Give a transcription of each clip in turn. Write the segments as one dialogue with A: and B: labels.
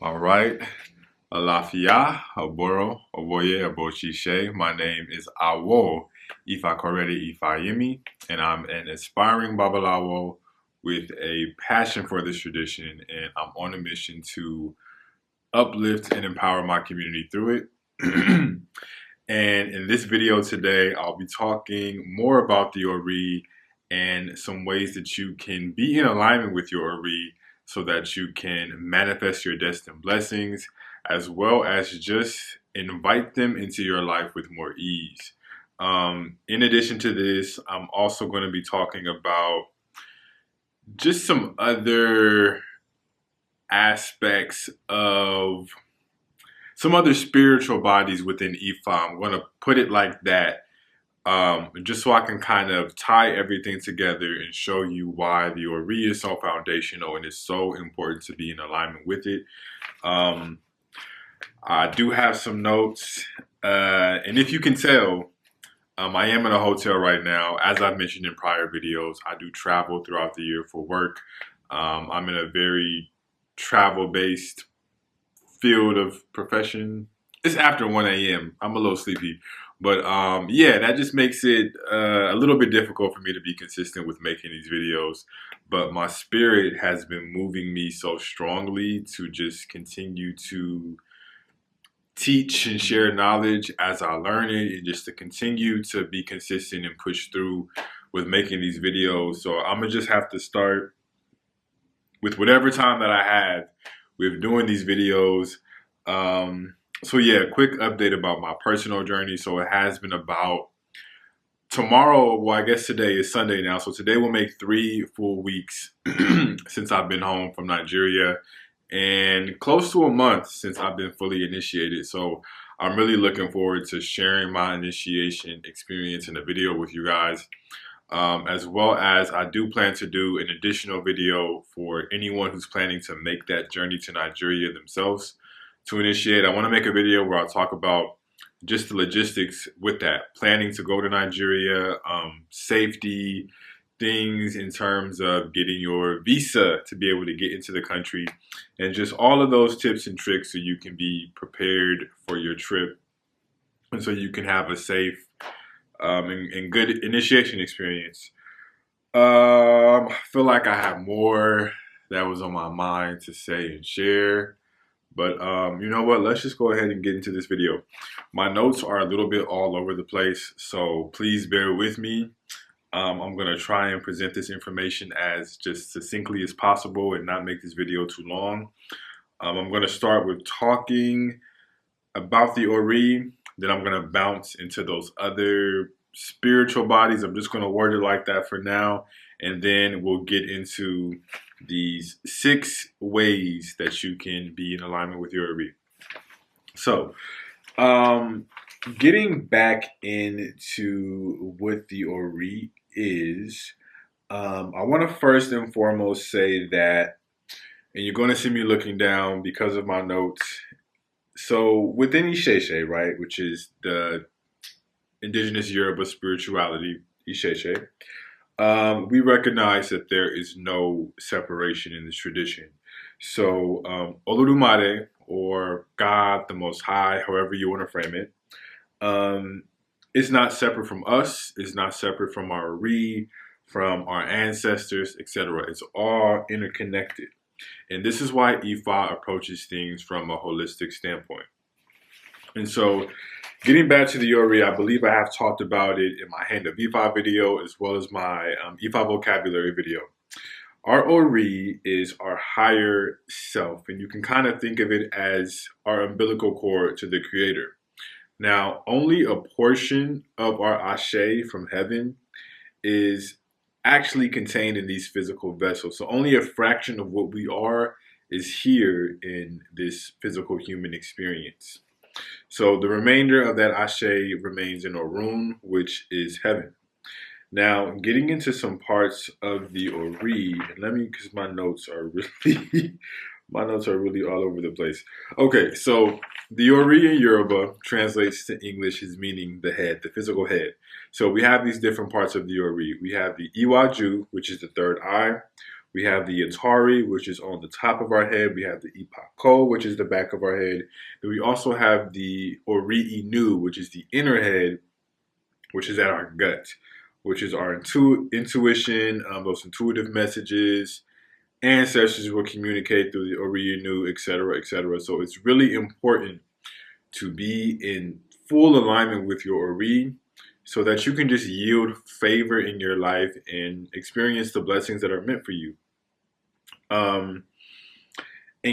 A: All right. Alafia, Aboro, Oboye, Abochishe. My name is Awo Ifakorede Ifayimi, and I'm an aspiring Babalawo with a passion for this tradition, and I'm on a mission to uplift and empower my community through it. And in this video today, I'll be talking more about the Ori and some ways that you can be in alignment with your Ori so that you can manifest your destined blessings, as well as just invite them into your life with more ease. In addition to this, I'm also going to be talking about just some other aspects of some other spiritual bodies within Ifa. I'm going to put it like that, just so I can kind of tie everything together and show you why the Ori is so foundational and it's so important to be in alignment with it. I do have some notes, and if you can tell, I am in a hotel right now. As I've mentioned in prior videos, I do travel throughout the year for work. I'm in a very travel-based field of profession. It's after 1 a.m. I'm a little sleepy. But yeah, that just makes it a little bit difficult for me to be consistent with making these videos. But my spirit has been moving me so strongly to just continue to teach and share knowledge as I learn it, and just to continue to be consistent and push through with making these videos. So I'm gonna just have to start with whatever time that I have with doing these videos. So yeah, quick update about my personal journey. So it has been about tomorrow, well, I guess today is Sunday now. So today will make 3 full weeks since I've been home from Nigeria, and close to a month since I've been fully initiated. So I'm really looking forward to sharing my initiation experience in a video with you guys. As well as I do plan to do an additional video for anyone who's planning to make that journey to Nigeria themselves to initiate. I want to make a video where I'll talk about just the logistics with that, planning to go to Nigeria, safety, things in terms of getting your visa to be able to get into the country, and just all of those tips and tricks so you can be prepared for your trip and so you can have a safe and good initiation experience. I feel like I have more that was on my mind to say and share, but you know what? Let's just go ahead and get into this video. My notes are a little bit all over the place, so please bear with me. I'm going to try and present this information as just succinctly as possible and not make this video too long. I'm going to start with talking about the Ori, then I'm going to bounce into those other spiritual bodies. I'm just going to word it like that for now, and then we'll get into these 6 ways that you can be in alignment with your Ori. So, getting back into what the Ori is, I want to first and foremost say that, and you're going to see me looking down because of my notes. So within Isheshe, right, which is the indigenous Yoruba spirituality, Isheshe, we recognize that there is no separation in this tradition. So Olodumare, or God, the Most High, however you want to frame it, is not separate from us, is not separate from our Ori, from our ancestors, etc. It's all interconnected. And this is why Ifa approaches things from a holistic standpoint. And so, getting back to the Ori, I believe I have talked about it in my Hand of Ifa video, as well as my Ifa vocabulary video. Our Ori is our higher self, and you can kind of think of it as our umbilical cord to the Creator. Now, only a portion of our Ashe from heaven is actually contained in these physical vessels. So only a fraction of what we are is here in this physical human experience. So the remainder of that Ashe remains in Orun, which is heaven. Now, getting into some parts of the Ori, because my notes are really all over the place. Okay, so the Ori in Yoruba translates to English as meaning the head, the physical head. So we have these different parts of the Ori. We have the Iwaju, which is the third eye. We have the Atari, which is on the top of our head. We have the Ipako, which is the back of our head. Then we also have the Ori Inu, which is the inner head, which is at our gut, which is our intuition, those intuitive messages. Ancestors will communicate through the Ori Inu, etc., etc. So it's really important to be in full alignment with your Ori so that you can just yield favor in your life and experience the blessings that are meant for you. And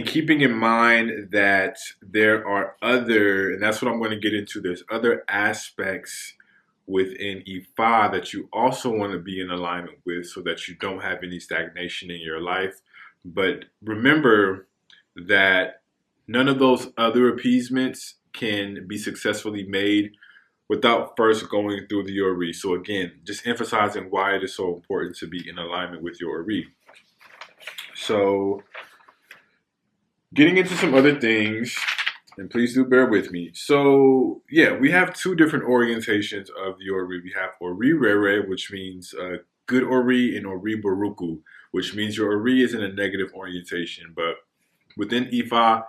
A: keeping in mind that there are other, and that's what I'm going to get into, there's other aspects within Ifa that you also want to be in alignment with so that you don't have any stagnation in your life. But remember that none of those other appeasements can be successfully made without first going through the Ori. So again, just emphasizing why it is so important to be in alignment with your Ori. So getting into some other things, and please do bear with me. So yeah, we have two different orientations of the Ori. We have Ori Rere, which means good Ori, and Ori Baruku, which means your Ori is in a negative orientation. But within Ifa,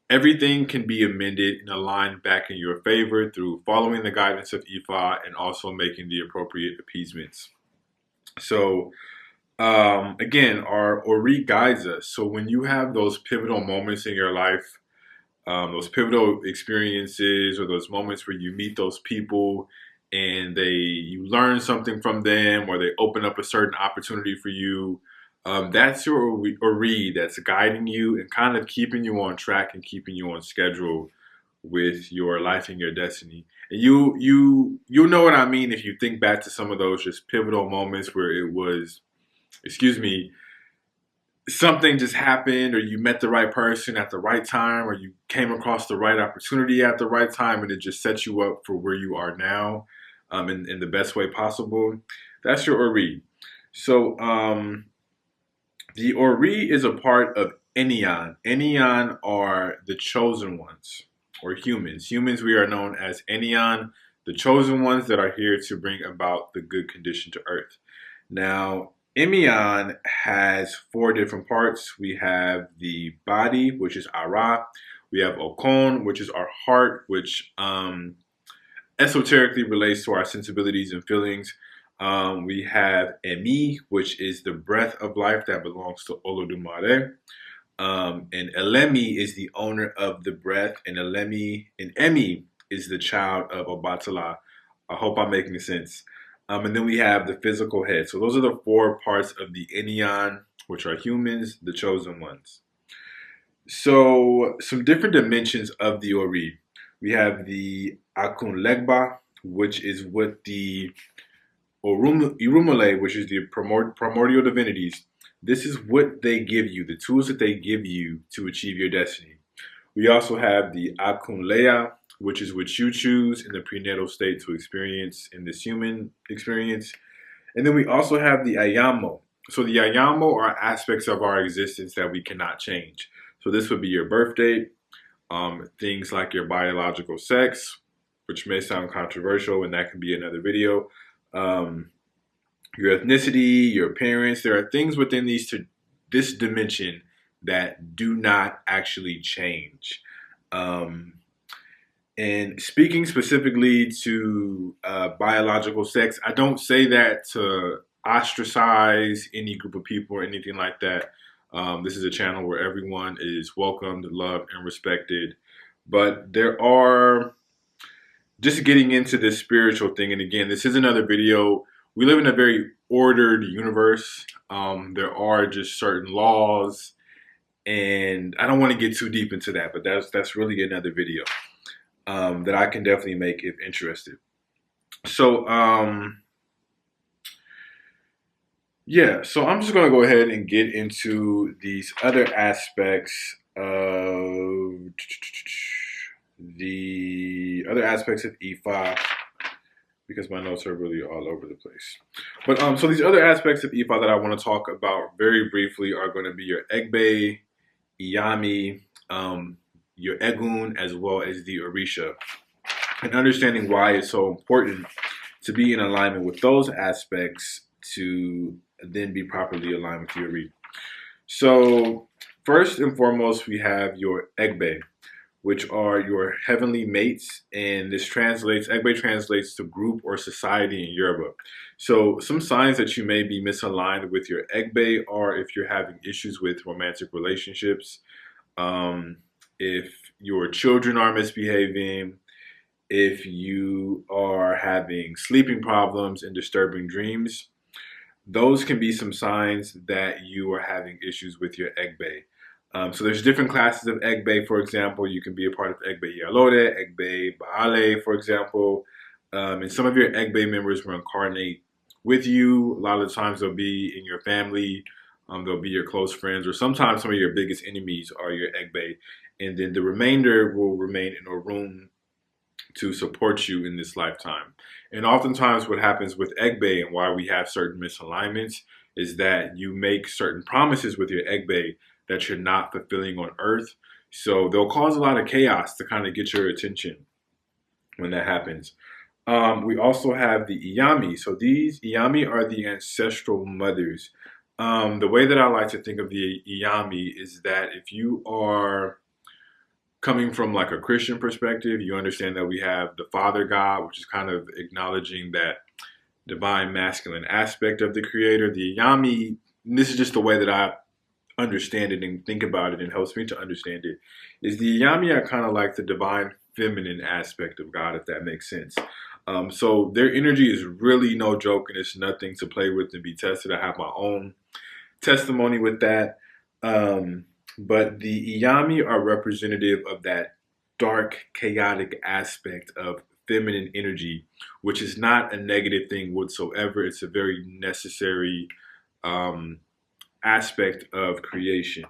A: everything can be amended and aligned back in your favor through following the guidance of Ifa and also making the appropriate appeasements. So again, our Ori guides us. So when you have those pivotal moments in your life, those pivotal experiences, or those moments where you meet those people and you learn something from them, or they open up a certain opportunity for you, that's your Ori that's guiding you and kind of keeping you on track and keeping you on schedule with your life and your destiny. And you'll know what I mean if you think back to some of those just pivotal moments where it was, something just happened, or you met the right person at the right time, or you came across the right opportunity at the right time, and it just sets you up for where you are now, in the best way possible. That's your Ori. So the Ori is a part of Ennean. Ennean are the chosen ones, or humans. Humans, we are known as Ennean, the chosen ones that are here to bring about the good condition to Earth. Now, Ennean has 4 different parts. We have the body, which is Ara. We have Okon, which is our heart, which esoterically relates to our sensibilities and feelings. We have Emi, which is the breath of life that belongs to Olodumare. And Elemi is the owner of the breath, and Emi is the child of Obatala. I hope I'm making sense. And then we have the physical head. So those are the 4 parts of the Ennean, which are humans, the chosen ones. So some different dimensions of the Ori. We have the Akun Legba, which is what the Irumale, which is the primordial divinities. This is what they give you, the tools that they give you to achieve your destiny. We also have the Akun Leia, which is what you choose in the prenatal state to experience in this human experience. And then we also have the Ayamo. So the Ayamo are aspects of our existence that we cannot change. So this would be your birth date, things like your biological sex, which may sound controversial, and that can be another video. Your ethnicity, your parents. There are things within this dimension that do not actually change. And speaking specifically to biological sex, I don't say that to ostracize any group of people or anything like that. This is a channel where everyone is welcomed, loved, and respected. But there are, just getting into this spiritual thing, and again, this is another video. We live in a very ordered universe. There are just certain laws, and I don't want to get too deep into that, but that's really another video. That I can definitely make if interested. So, yeah, so I'm just going to go ahead and get into these other aspects of Ifa, because my notes are really all over the place. But so these other aspects of Ifa that I want to talk about very briefly are going to be your Egbe, Iyami, your Egun, as well as the Orisha, and understanding why it's so important to be in alignment with those aspects to then be properly aligned with the Ori. So first and foremost, we have your Egbe, which are your heavenly mates, and this translates, Egbe translates to group or society in Yoruba. So some signs that you may be misaligned with your Egbe are if you're having issues with romantic relationships, um, if your children are misbehaving, if you are having sleeping problems and disturbing dreams. Those can be some signs that you are having issues with your Egbe. So there's different classes of Egbe. For example, you can be a part of Egbe Yalore, Egbe Baale, for example. And some of your Egbe members will incarnate with you. A lot of the times they'll be in your family. They'll be your close friends, or sometimes some of your biggest enemies are your Egbe. And then the remainder will remain in a room to support you in this lifetime. And oftentimes what happens with Egbe and why we have certain misalignments is that you make certain promises with your Egbe that you're not fulfilling on earth. So they'll cause a lot of chaos to kind of get your attention when that happens. We also have the Iyami. So these Iyami are the ancestral mothers. The way that I like to think of the Iyami is that if you are coming from like a Christian perspective, you understand that we have the Father God, which is kind of acknowledging that divine masculine aspect of the Creator. The Yami, this is just the way that I understand it and think about it and helps me to understand it, is the Yami are kind of like the divine feminine aspect of God, if that makes sense. So their energy is really no joke and it's nothing to play with and be tested. I have my own testimony with that. But the Iyami are representative of that dark, chaotic aspect of feminine energy, which is not a negative thing whatsoever. It's a very necessary aspect of creation.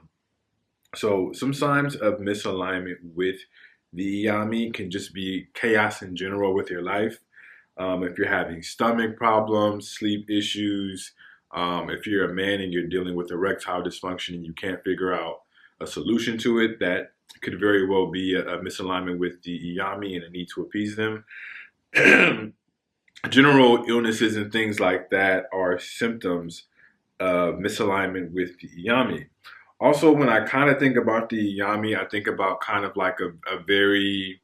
A: So some signs of misalignment with the Iyami can just be chaos in general with your life. If you're having stomach problems, sleep issues, if you're a man and you're dealing with erectile dysfunction and you can't figure out a solution to it, that could very well be a misalignment with the Iyami and a need to appease them. General illnesses and things like that are symptoms of misalignment with the Iyami. Also, when I kind of think about the Iyami, I think about kind of like a very,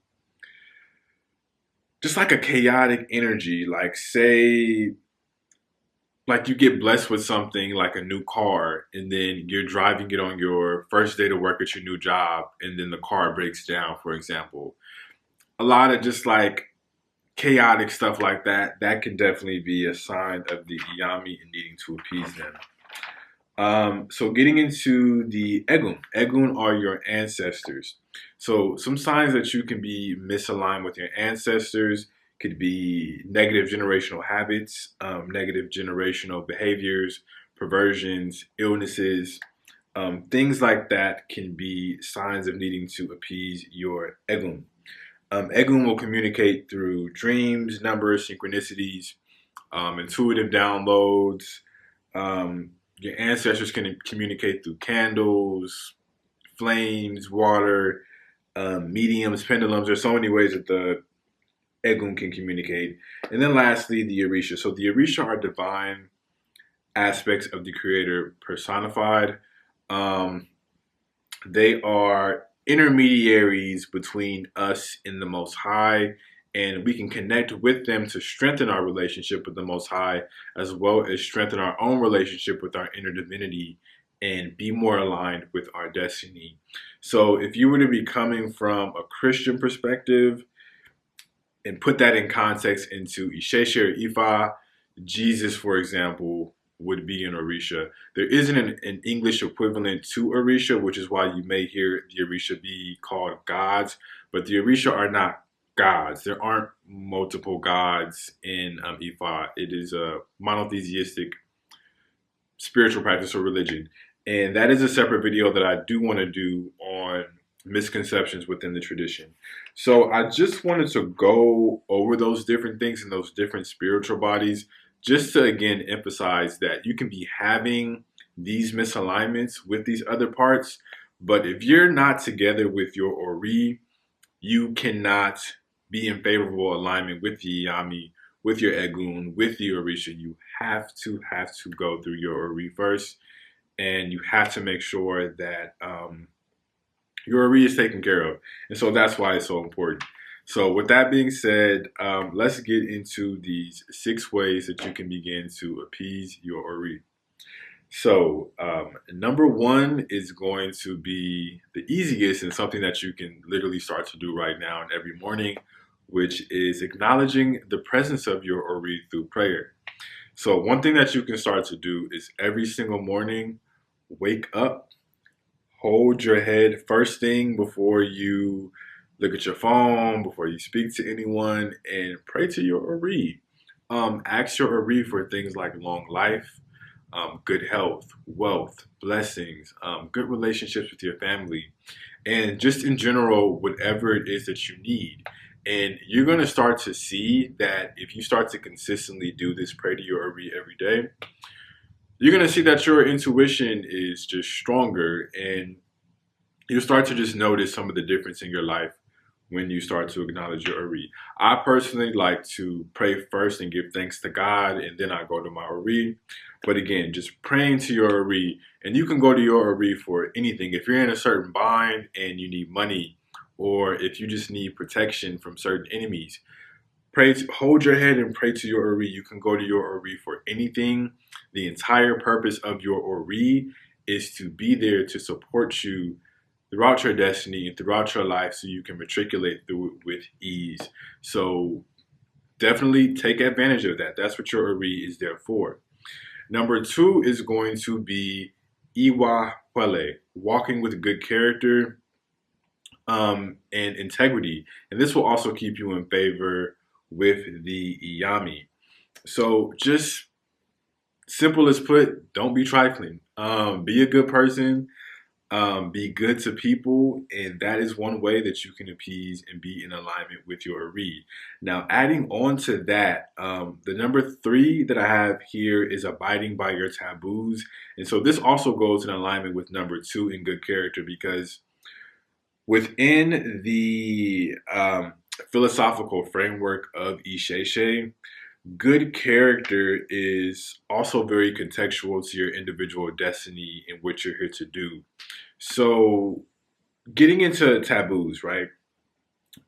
A: just like a chaotic energy. Like, say, like you get blessed with something like a new car, and then you're driving it on your first day to work at your new job, and then the car breaks down, for example. A lot of just like chaotic stuff like that, that can definitely be a sign of the Iyami and needing to appease them. So getting into the Egun. Egun are your ancestors. So some signs that you can be misaligned with your ancestors could be negative generational habits, negative generational behaviors, perversions, illnesses. Things like that can be signs of needing to appease your Egun. Egun will communicate through dreams, numbers, synchronicities, intuitive downloads. Your ancestors can communicate through candles, flames, water, mediums, pendulums. There's so many ways that the Egun can communicate. And then lastly, the Orisha. So the Orisha are divine aspects of the Creator personified. They are intermediaries between us and the Most High, and we can connect with them to strengthen our relationship with the Most High, as well as strengthen our own relationship with our inner divinity and be more aligned with our destiny. So if you were to be coming from a Christian perspective and put that in context into Isheshe or Ifa, Jesus, for example, would be an Orisha. There isn't an English equivalent to Orisha, which is why you may hear the Orisha be called gods, but the Orisha are not gods. There aren't multiple gods in Ifa. It is a monotheistic spiritual practice or religion. And that is a separate video that I do want to do on misconceptions within the tradition. So I just wanted to go over those different things in those different spiritual bodies, just to again emphasize that you can be having these misalignments with these other parts, but if you're not together with your Ori, you cannot be in favorable alignment with the Iyami, with your Egun, with the Orisha. You have to go through your Ori first. and you have to make sure that your Ori is taken care of. And so that's why it's so important. So with that being said, let's get into these 6 ways that you can begin to appease your Ori. So number one is going to be the easiest and something that you can literally start to do right now and every morning, which is acknowledging the presence of your Ori through prayer. So one thing that you can start to do is every single morning, wake up, hold your head first thing before you look at your phone, before you speak to anyone, and pray to your Ori. Ask your Ori for things like long life, good health, wealth, blessings, good relationships with your family, and just in general, whatever it is that you need. And you're going to start to see that if you start to consistently do this, pray to your Ori every day, you're going to see that your intuition is just stronger, and you'll start to just notice some of the difference in your life when you start to acknowledge your Ori. I personally like to pray first and give thanks to God, and then I go to my Ori. But again, just praying to your Ori, and you can go to your Ori for anything. If you're in a certain bind and you need money, or if you just need protection from certain enemies, hold your head and pray to your Ori. You can go to your Ori for anything. The entire purpose of your Ori is to be there to support you throughout your destiny and throughout your life so you can matriculate through it with ease. So definitely take advantage of that. That's what your Ori is there for. Number two is going to be Iwa Huele, walking with good character and integrity. And this will also keep you in favor with the Iyami. So just simple as put, don't be trifling. Be a good person. Be good to people, and that is one way that you can appease and be in alignment with your Ori. Now, adding on to that, the number 3 that I have here is abiding by your taboos. And so this also goes in alignment with number 2 in good character, because within the philosophical framework of Isheshe, good character is also very contextual to your individual destiny and what you're here to do. So, getting into taboos, right?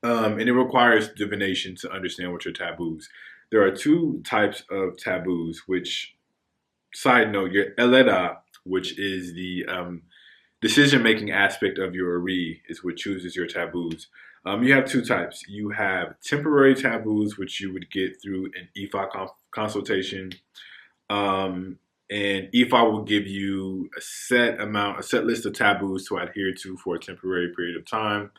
A: And it requires divination to understand what your taboos. There are 2 types of taboos, which, side note, your eleda, which is the decision-making aspect of your Ori, is what chooses your taboos. You have 2 types. You have temporary taboos, which you would get through an Ifa consultation. And Ifa will give you a set list of taboos to adhere to for a temporary period of time.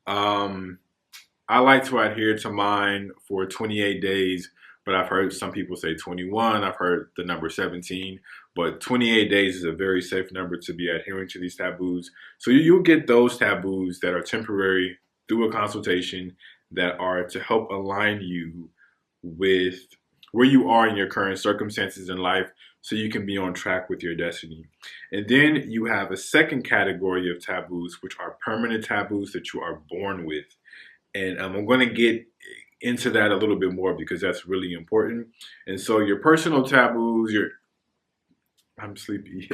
A: I like to adhere to mine for 28 days, but I've heard some people say 21. I've heard the number 17, but 28 days is a very safe number to be adhering to these taboos. So you'll get those taboos that are temporary through a consultation that are to help align you with where you are in your current circumstances in life so you can be on track with your destiny. And then you have a second category of taboos, which are permanent taboos that you are born with. And I'm going to get into that a little bit more because that's really important. And so your personal taboos, I'm sleepy.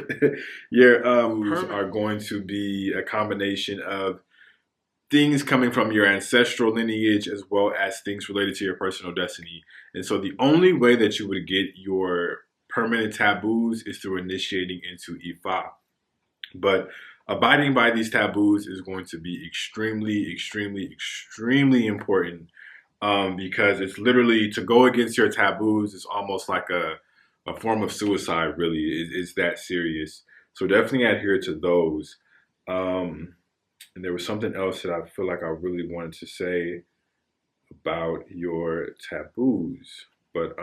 A: Your are going to be a combination of things coming from your ancestral lineage as well as things related to your personal destiny. And so the only way that you would get your permanent taboos is through initiating into Ifa. But abiding by these taboos is going to be extremely, extremely, extremely important, because it's literally to go against your taboos is almost like a form of suicide, really. It's that serious. So definitely adhere to those. And there was something else that I feel like I really wanted to say about your taboos. But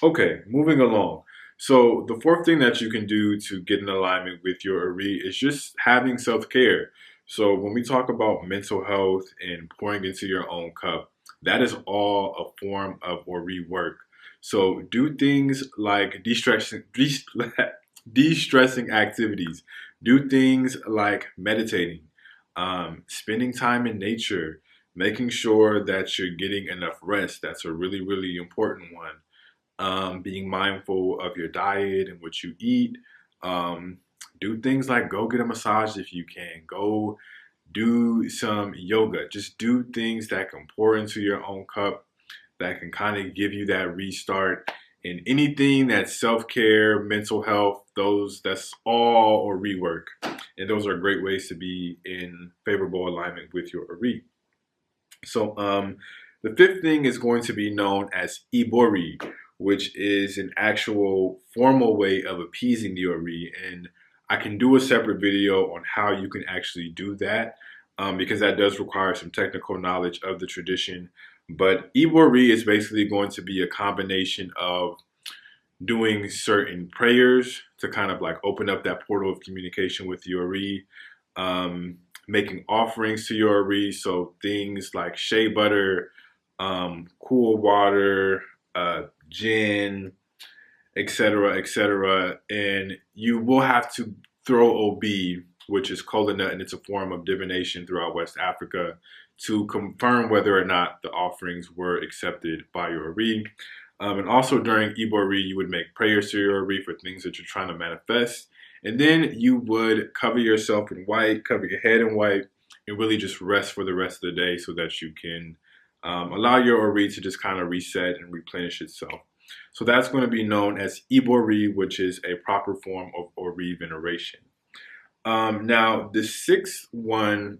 A: okay, moving along. So the fourth thing that you can do to get in alignment with your Ori is just having self-care. So when we talk about mental health and pouring into your own cup, that is all a form of Ori work. So do things like de-stressing activities. Do things like meditating, spending time in nature, making sure that you're getting enough rest. That's a really, really important one. Being mindful of your diet and what you eat, Do things like go get a massage if you can. Go do some yoga. Just do things that can pour into your own cup, that can kind of give you that restart. And anything that's self-care, mental health, that's all Ori work. And those are great ways to be in favorable alignment with your Ori. So the fifth thing is going to be known as Ibori, which is an actual formal way of appeasing the Ori. And I can do a separate video on how you can actually do that, because that does require some technical knowledge of the tradition. But Ibori is basically going to be a combination of doing certain prayers to kind of like open up that portal of communication with your Ori, making offerings to your Ori, so things like shea butter, cool water, gin, etc., etc. And you will have to throw Obi, which is kola nut, and it's a form of divination throughout West Africa, to confirm whether or not the offerings were accepted by your Ori. And also during Ibori, you would make prayers to your Ori for things that you're trying to manifest. And then you would cover yourself in white, cover your head in white, and really just rest for the rest of the day so that you can allow your Ori to just kind of reset and replenish itself. So that's going to be known as Ibori, which is a proper form of Ori veneration. Now, the sixth one,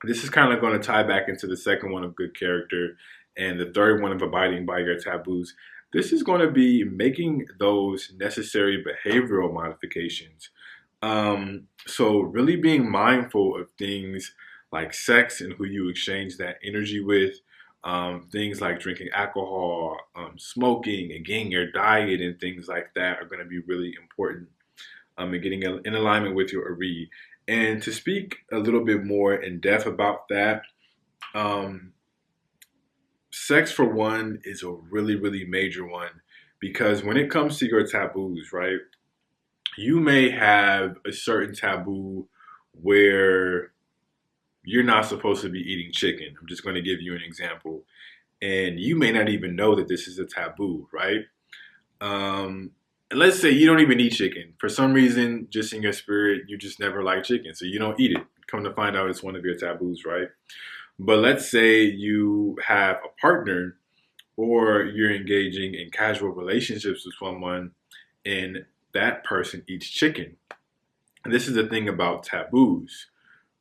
A: this is kind of going to tie back into the second one of good character and the third one of abiding by your taboos. This is going to be making those necessary behavioral modifications. So really being mindful of things like sex and who you exchange that energy with, things like drinking alcohol, smoking, again, your diet and things like that are going to be really important, and getting in alignment with your Ori. And to speak a little bit more in depth about that, sex for one is a really, really major one, because when it comes to your taboos, right, you may have a certain taboo where you're not supposed to be eating chicken. I'm just going to give you an example. And you may not even know that this is a taboo, right? And let's say you don't even eat chicken. For some reason, just in your spirit, you just never like chicken, so you don't eat it. Come to find out it's one of your taboos, right? But let's say you have a partner or you're engaging in casual relationships with someone and that person eats chicken. And this is the thing about taboos.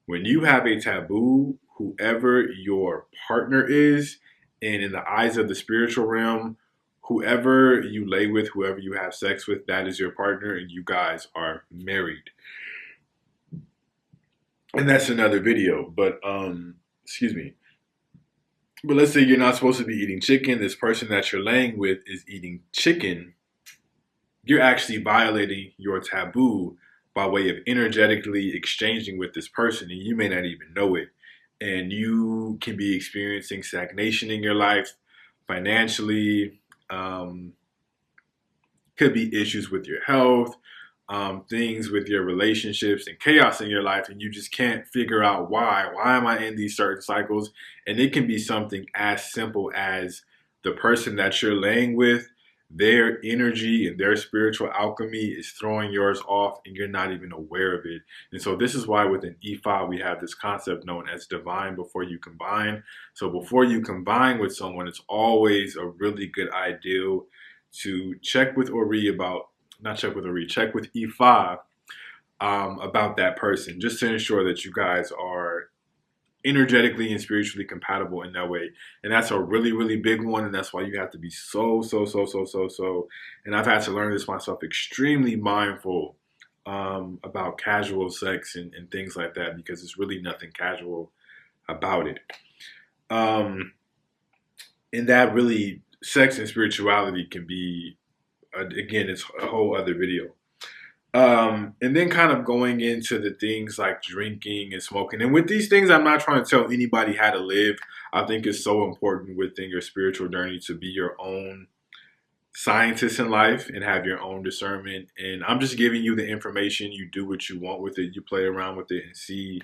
A: When you have a taboo, whoever your partner is, and in the eyes of the spiritual realm, whoever you lay with, whoever you have sex with, that is your partner and you guys are married. And that's another video, but excuse me. But let's say you're not supposed to be eating chicken. This person that you're laying with is eating chicken. You're actually violating your taboo by way of energetically exchanging with this person, and you may not even know it. And you can be experiencing stagnation in your life, financially, could be issues with your health, things with your relationships, and chaos in your life, and you just can't figure out why. Why am I in these certain cycles? And it can be something as simple as the person that you're laying with, their energy and their spiritual alchemy is throwing yours off and you're not even aware of it. And so this is why within E5 we have this concept known as divine before you combine. So before you combine with someone, it's always a really good idea to check with Ori about, not check with Ori, check with E5 about that person, just to ensure that you guys are energetically and spiritually compatible in that way. And that's a really, really big one. And that's why you have to be so, and I've had to learn this myself, extremely mindful about casual sex and things like that, because it's really nothing casual about it. And that really, sex and spirituality can be, again, it's a whole other video. And then kind of going into the things like drinking and smoking. And with these things, I'm not trying to tell anybody how to live. I think it's so important within your spiritual journey to be your own scientist in life and have your own discernment. And I'm just giving you the information. You do what you want with it. You play around with it and see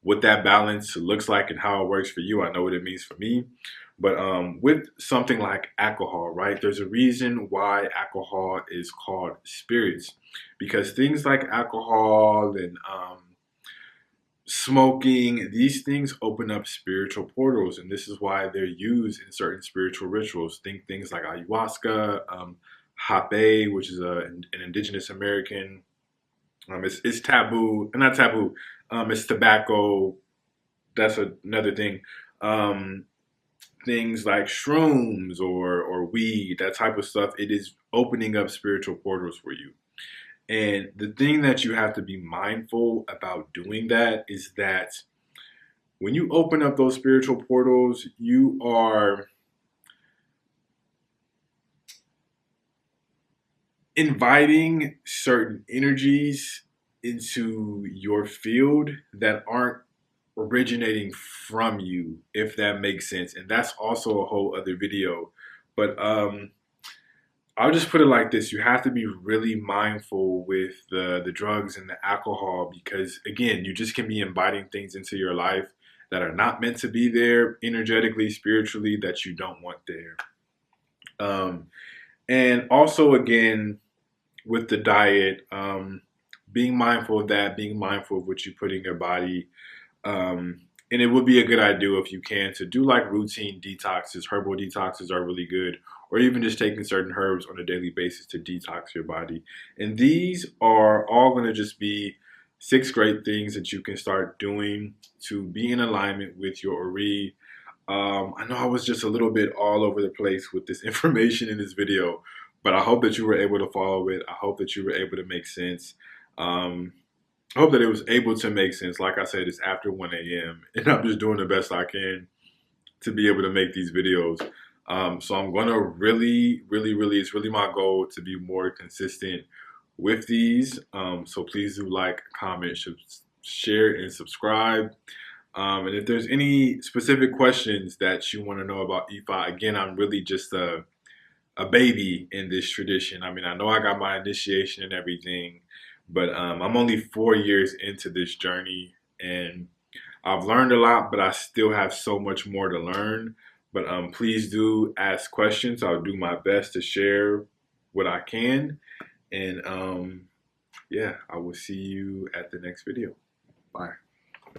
A: what that balance looks like and how it works for you. I know what it means for me. But with something like alcohol, right? There's a reason why alcohol is called spirits, because things like alcohol and smoking, these things open up spiritual portals, and this is why they're used in certain spiritual rituals. Think things like ayahuasca, hape, which is an indigenous American. It's taboo, not taboo. It's tobacco. That's another thing. Um, Things like shrooms or weed, that type of stuff. It is opening up spiritual portals for you. And the thing that you have to be mindful about doing that is that when you open up those spiritual portals, you are inviting certain energies into your field that aren't originating from you, if that makes sense. And that's also a whole other video. But I'll just put it like this: you have to be really mindful with the drugs and the alcohol, because again, you just can be inviting things into your life that are not meant to be there energetically, spiritually, that you don't want there. Um, and also, again, with the diet, being mindful of that, being mindful of what you put in your body. And it would be a good idea, if you can, to do like routine detoxes. Herbal detoxes are really good, or even just taking certain herbs on a daily basis to detox your body. And these are all going to just be 6 great things that you can start doing to be in alignment with your Ori. I know I was just a little bit all over the place with this information in this video, but I hope that you were able to follow it. I hope that you were able to make sense. Um, I hope that it was able to make sense. Like I said, it's after 1 a.m. and I'm just doing the best I can to be able to make these videos. So I'm going to it's really my goal to be more consistent with these. So please do like, comment, share, and subscribe. And if there's any specific questions that you want to know about Ifa, again, I'm really just a baby in this tradition. I mean, I know I got my initiation and everything, but I'm only 4 years into this journey, and I've learned a lot, but I still have so much more to learn. But please do ask questions. I'll do my best to share what I can. And yeah, I will see you at the next video. Bye.